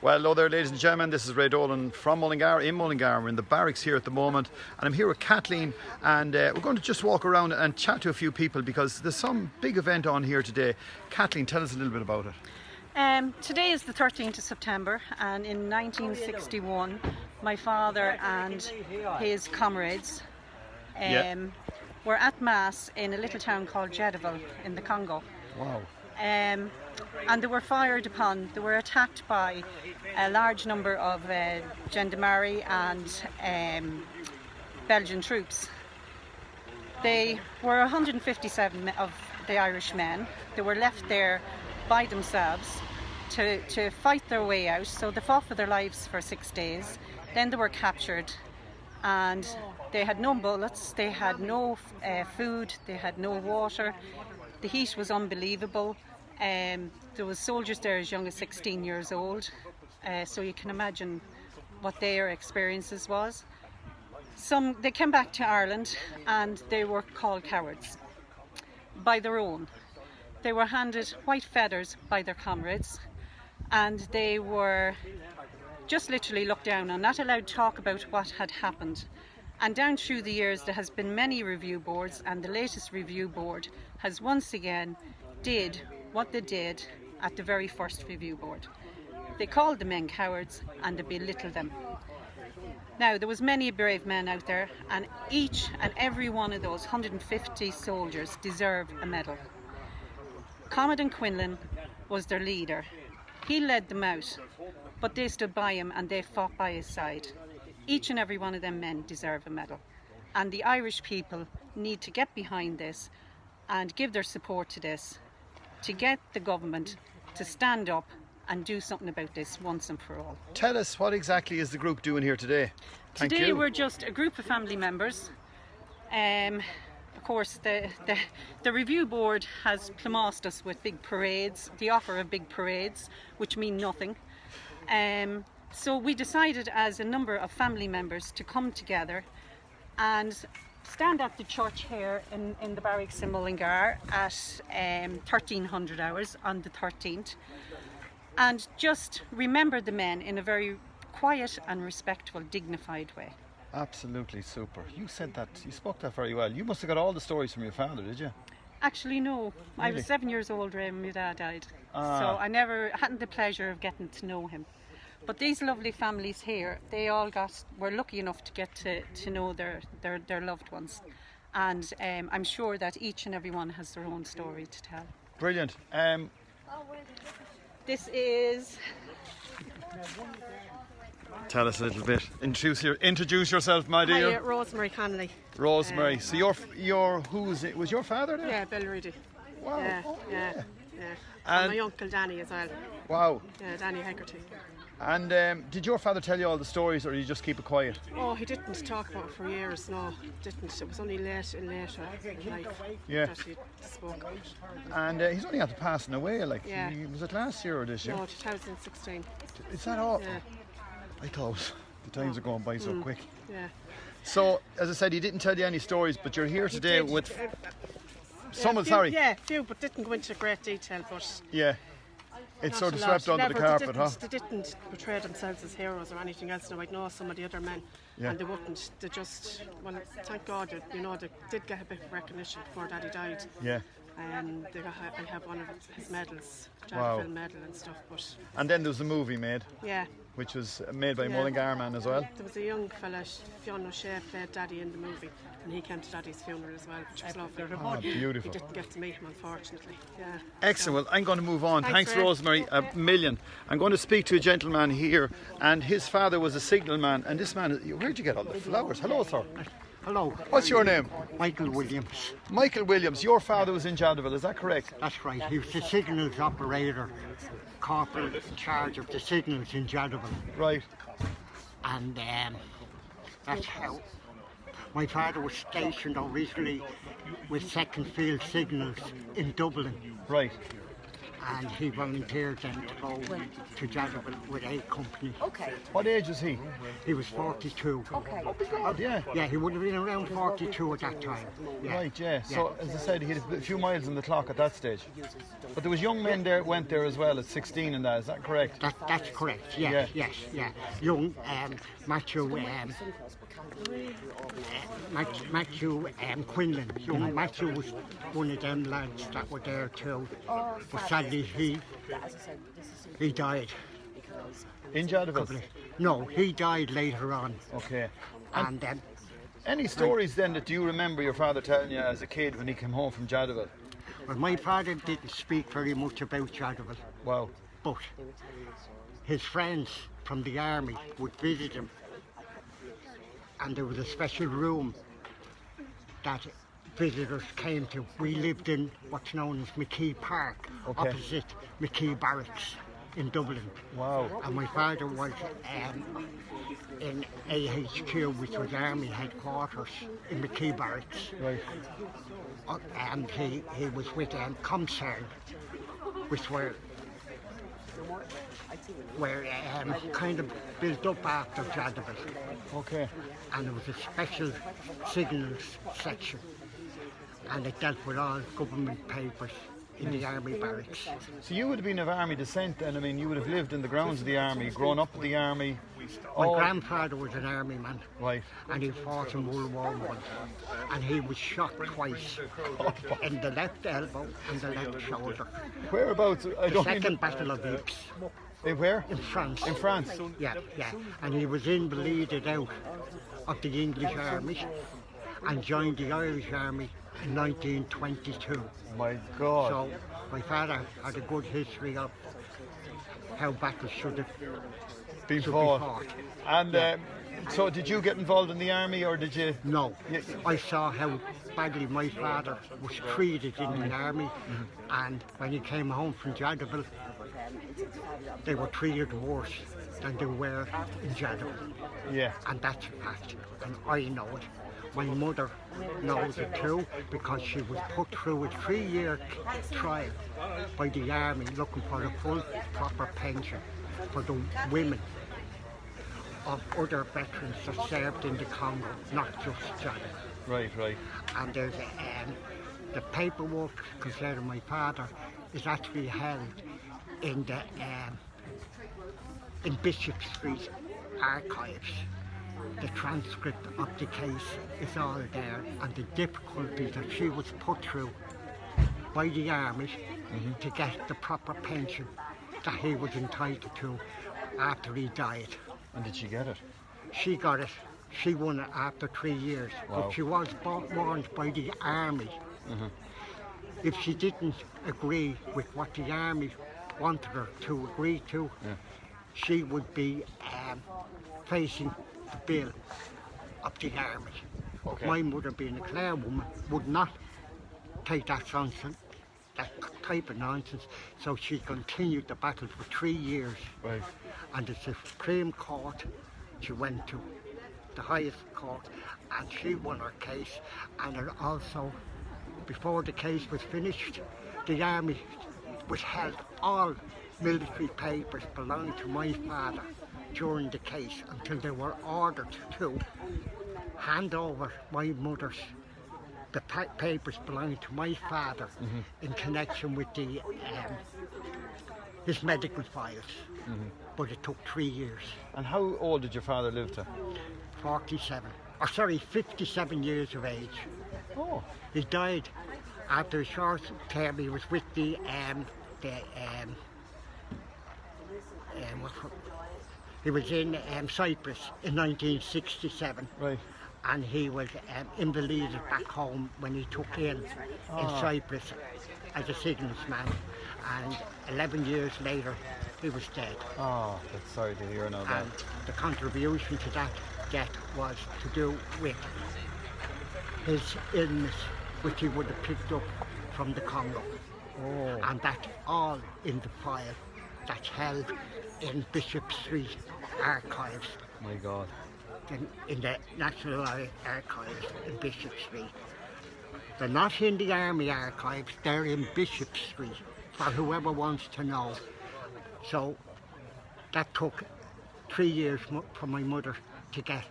Well, hello there, ladies and gentlemen. This is Ray Dolan from Mullingar, in Mullingar. We're in the Barracks here at the moment, and I'm here with Kathleen, and we're going to just walk around and chat to a few people because there's some big event on here today. Kathleen, tell us a little bit about it. Today is the 13th of September, and in 1961 my father and his comrades were at Mass in a little town called Jediville in the Congo. Wow. And they were fired upon. They were attacked by a large number of gendarmerie and Belgian troops. They were 157 of the Irish men. They were left there by themselves to fight their way out. So they fought for their lives for 6 days. Then they were captured, and they had no bullets, they had no food, they had no water. The heat was unbelievable. There was soldiers there as young as 16 years old, so you can imagine what their experiences was. They came back to Ireland and they were called cowards by their own. They were handed white feathers by their comrades, and they were just literally looked down on, not allowed to talk about what had happened. And down through the years there has been many review boards, and the latest review board has once again did what they did at the very first review board. They called the men cowards and they belittled them. Now, there was many brave men out there, and each and every one of those 150 soldiers deserve a medal. Commandant Quinlan was their leader. He led them out, but they stood by him and they fought by his side. Each and every one of them men deserve a medal, and the Irish people need to get behind this and give their support to this, to get the government to stand up and do something about this once and for all. Tell us, what exactly is the group doing here today? Today we're just a group of family members. Of course, the review board has plumosed us with big parades, the offer of big parades, which mean nothing. So we decided as a number of family members to come together and stand at the church here in the Barricks in Mullingar at 1300 hours on the 13th, and just remember the men in a very quiet and respectful, dignified way. Absolutely super. You said that, you spoke that very well. You must have got all the stories from your father, did you? Actually, no. I was 7 years old when my dad died, so I never hadn't the pleasure of getting to know him. But these lovely families here, they all were lucky enough to get to know their loved ones. And I'm sure that each and every one has their own story to tell. Brilliant. This is... Tell us a little bit. Introduce yourself, my dear. Hi, Rosemary Connolly. Rosemary. So was your father there? Yeah, Bill Reedy. Wow. Yeah. And my uncle Danny as well. Wow. Yeah, Danny Hegarty. And did your father tell you all the stories, or did you just keep it quiet? Oh, he didn't talk about it for years, no, didn't. It was only later in life that he spoke. And he's only after passing away, Yeah. Was it last year or this year? No, 2016. Is that all? Yeah. I thought the times are going by so quick. Yeah. So, as I said, he didn't tell you any stories, but you're here today with someone, sorry. Yeah, few, but didn't go into great detail, but... Yeah. It's not sort of a lot. swept under the carpet, They didn't portray themselves as heroes or anything else. Now, I'd know some of the other men, and they wouldn't. They just, well, thank God, that, they did get a bit of recognition before Daddy died. Yeah. And I have one of his medals, Wow. medal and stuff. But And then there was a movie made, yeah, which was made by Mullingar man as well. there was a young fella, Fionn O'Shea, played Daddy in the movie, and he came to Daddy's funeral as well, which was lovely. Oh, beautiful. He didn't get to meet him, unfortunately. Yeah. Excellent. Well, I'm going to move on. Thanks, Ray. Rosemary, a million. I'm going to speak to a gentleman here, and his father was a signalman, and this man, where'd you get all the flowers? Hello, sir. Hello. What's your name? Michael Williams. Michael Williams. Your father was in Jadaville, is that correct? That's right. He was the signals operator, corporal in charge of the signals in Jadaville. Right. And that's how my father was stationed originally with Second Field Signals in Dublin. Right. And he volunteered then to go to Jadaville with a company. Okay. What age was he? He was 42. Okay. Oh, yeah. Yeah, he would have been around 42 at that time. Yeah. Right, yeah. So, as I said, he had a few miles on the clock at that stage. But there was young men there went there as well at 16 and that. Is that correct? That's correct. Yeah. Yes. Young Matthew Quinlan. Young Matthew was one of them lads that were there too. But sadly he died. In Jadaville? No, he died later on. Okay. And Any stories then that you remember your father telling you as a kid when he came home from Jadaville? well, my father didn't speak very much about Jadaville, Wow. but his friends from the army would visit him, and there was a special room that visitors came to. We lived in what's known as McKee Park, Okay. opposite McKee Barracks in Dublin. Wow. And my father was in AHQ, which was Army headquarters in McKee Barracks. Right. And he was with Comcern, which were kind of built up after Jadaville. Okay. And there was a special signals section, and it dealt with all government papers in the army barracks. So you would have been of army descent then. I mean, you would have lived in the grounds of the army, grown up with the army. My grandfather was an army man, Right. and he fought in World War I, and he was shot twice in the left elbow and the left shoulder. Whereabouts? I The don't Second Battle of Ypres Where? in France. In France. Yeah. And he was invalided out of the English army and joined the Irish army in 1922. My God. So my father had a good history of how battles should have Been should fought. be fought. And so did you get involved in the army or did you? No, Yeah. I saw how badly my father was treated in the army, and when he came home from Jadaville, they were treated worse than they were in Jadaville. Yeah. And that's a fact, and I know it. My mother knows it too, because she was put through a 3-year trial by the army looking for a full proper pension for the women of other veterans that served in the Congo, not just Jadaville. Right. Right. And there's the paperwork concerning my father is actually held in the in Bishop Street archives. The transcript of the case is all there, and the difficulty that she was put through by the army to get the proper pension that he was entitled to after he died. And did she get it? She got it. She won it after 3 years, Wow. but she was warned by the army. If she didn't agree with what the army wanted her to agree to, she would be facing the bill of the army. Okay. My mother, being a Clare woman, would not take that type of nonsense, so she continued the battle for 3 years. Right. And the Supreme Court she went to, the highest court, and she won her case. And it also, before the case was finished, the army withheld all military papers belonging to my father during the case until they were ordered to hand over my mother's the papers belonging to my father in connection with the his medical files. But it took 3 years. And how old did your father live to? 57 years of age. Oh. He died after a short term. He was with he was in Cyprus in 1967. Right. And he was invalided back home when he took in Cyprus as a signalsman. And 11 years later, he was dead. Oh, that's sorry to hear now that. And the contribution to that death was to do with his illness, which he would have picked up from the Congo. Oh. And that's all in the file that's held in Bishop Street archives, My God. in the National Archives in Bishop Street. They're not in the Army archives, they're in Bishop Street, for whoever wants to know. So that took 3 years for my mother to get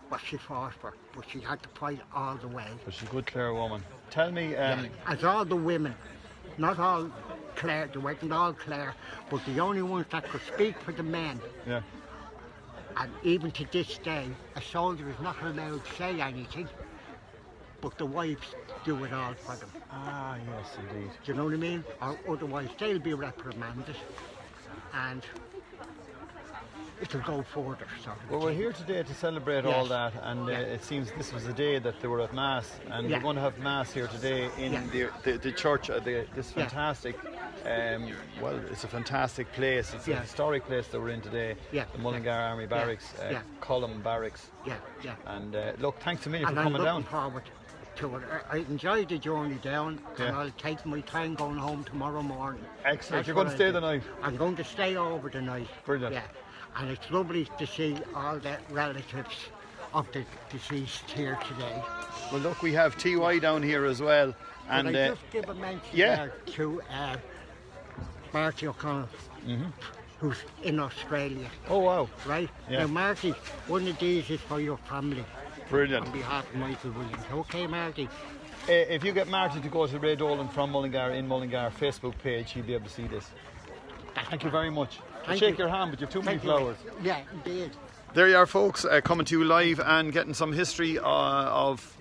what she fought for, but she had to fight all the way. But she's a good, clear woman. Tell me, As all the women, not all Clare, they weren't all Clare, but the only ones that could speak for the men. Yeah. And even to this day, a soldier is not allowed to say anything, but the wives do it all for them. Ah, yes, indeed. Do you know what I mean? Or otherwise they'll be reprimanded, and it'll go further. Sort of Well, we're thing. here today to celebrate Yes. all that, and it seems this was the day that they were at Mass, and Yeah. we're going to have Mass here today in Yeah. the church, this Yeah. fantastic, well, it's a fantastic place, it's a Yeah. historic place that we're in today, Yeah. the Mullingar Army Barracks, Yeah. Columb Barracks, Yeah, yeah. and look, thanks a million And for I'm coming looking down. forward to it. I enjoyed the journey down, Yeah. and I'll take my time going home tomorrow morning. Excellent. That's You're going what to stay I'll the do. night? I'm going to stay over the night. Brilliant. Yeah, and it's lovely to see all the relatives of the deceased here today. Well, look, we have TY down here as well, and Could I just give a mention yeah. there to Marty O'Connell, who's in Australia, oh wow, right? Yeah. Now, Marty, one of these is for your family brilliant. on behalf of Michael Williams. Okay, Marty? If you get Marty to go to Ray Dolan from Mullingar in Mullingar Facebook page, he'll be able to see this. Thank you very much. I'll Thank shake you. your hand, but you have too many Thank you. flowers. Yeah, indeed. There you are, folks, coming to you live and getting some history of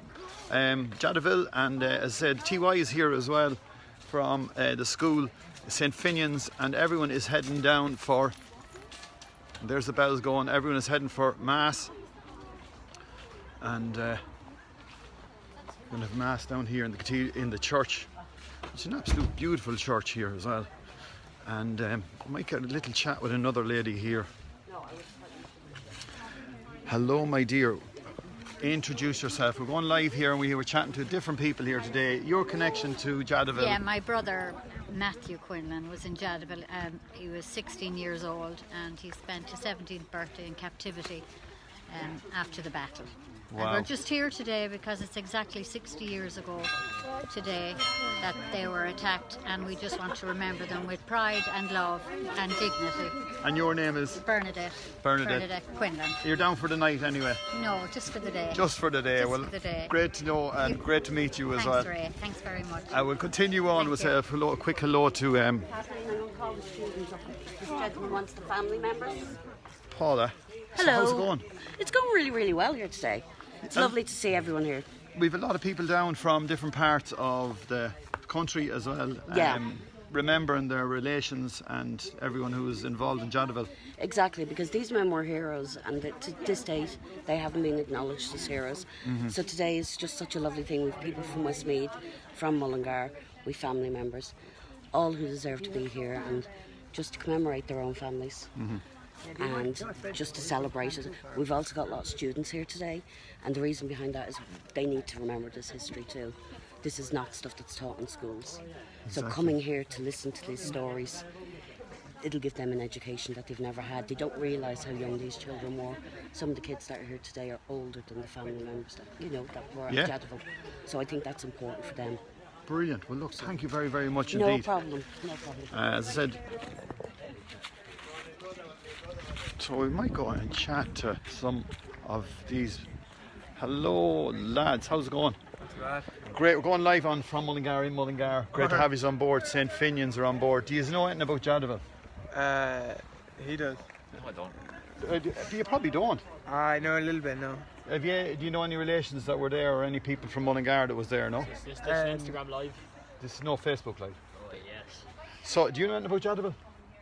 Jadaville. And as I said, TY is here as well from the school, St. Finian's, and everyone is heading down for, there's the bells going, everyone is heading for Mass. And we're going to have Mass down here in the church. It's an absolute beautiful church here as well. And I might get a little chat with another lady here. Hello, my dear. Introduce yourself. We're going live here, and we were chatting to different people here today. Your connection to Jadaville. Yeah, my brother Matthew Quinlan was in Jadaville. He was 16 years old, and he spent his 17th birthday in captivity after the battle. Wow. And we're just here today because it's exactly 60 years ago today that they were attacked, and we just want to remember them with pride and love and dignity. And your name is? Bernadette. Bernadette. Quinlan. You're down for the night anyway? No, just for the day. Just for the day. Just Well, for the day. great to know and great to meet you as Thanks, well. Ray. Thanks very much. I will continue on Thank with you. a quick hello to Kathleen, I'm going to call the students up. This gentleman wants the family members. Paula. So Hello. how's it going? It's going really, really well here today. It's lovely to see everyone here. We've a lot of people down from different parts of the country as well. Yeah. Remembering their relations and everyone who was involved in Jadaville. Exactly, because these men were heroes, and to this date, they haven't been acknowledged as heroes. So today is just such a lovely thing with people from Westmeath, from Mullingar, with family members, all who deserve to be here, and just to commemorate their own families. And just to celebrate it. We've also got a lot of students here today, and the reason behind that is they need to remember this history too. This is not stuff that's taught in schools. So coming here to listen to these stories, it'll give them an education that they've never had. They don't realise how young these children were. Some of the kids that are here today are older than the family members that were at Yeah. Jadaville. So I think that's important for them. Brilliant. Well, look, thank you very, very much No indeed. problem, no problem. As I said, so we might go and chat to some of these. Hello, lads. How's it going? Great. We're going live on from Mullingar in Mullingar. Great to have you on board. St. Finian's are on board. Do you know anything about Jadaville? He does. You probably don't. I know a little bit now. Do you know any relations that were there or any people from Mullingar that was there? No. Is this Instagram Live? This is no Facebook Live. Oh, yes. So, do you know anything about Jadaville?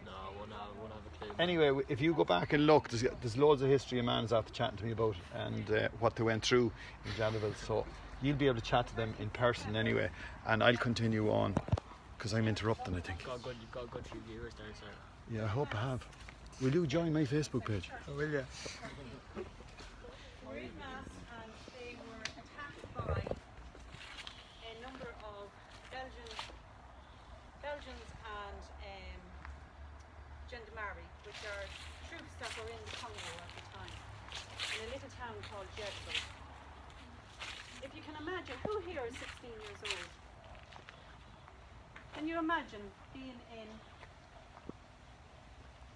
No, I won't have a clue. Anyway, if you go back and look, there's loads of history a man's after chatting to me about and what they went through in Jadaville. So you'll be able to chat to them in person anyway, and I'll continue on because I'm interrupting, I think. You've got a good few viewers there, sir. Yeah, I hope I have. Will you join my Facebook page? Oh, will you? Were in Mass, and they were attacked by a number of Belgians and Gendarmerie, which are troops that were in the Congo at the time, in a little town called Jadaville. If you can imagine, who here is 16 years old? Can you imagine being in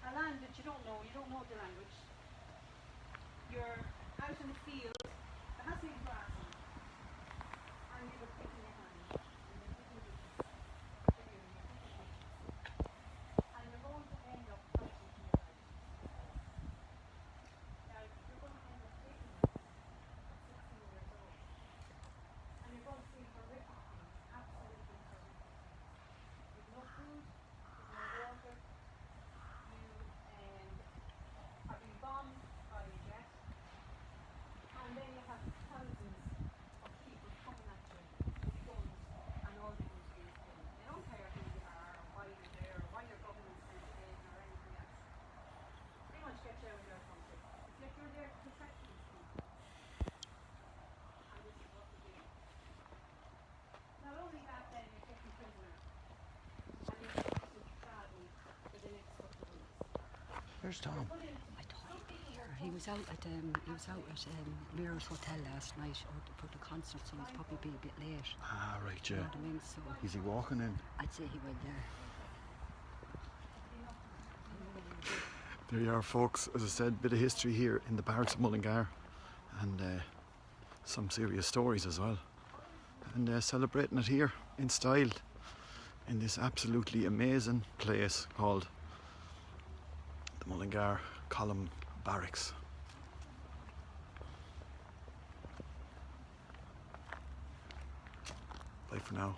a land that you don't know the language? You're out in the field, there hasn't been grass on it, and you were picking your hand. And you're picking this, Where's Tom? I thought he'd be here. He was out at Mirror's Hotel last night for the concert, so he's probably be a bit late. Ah, right, You yeah. know what I mean? So Is he walking in? I'd say he went there. There you are, folks. As I said, bit of history here in the Barracks of Mullingar, and some serious stories as well. And celebrating it here in style in this absolutely amazing place called the Mullingar Column Barracks. Bye for now.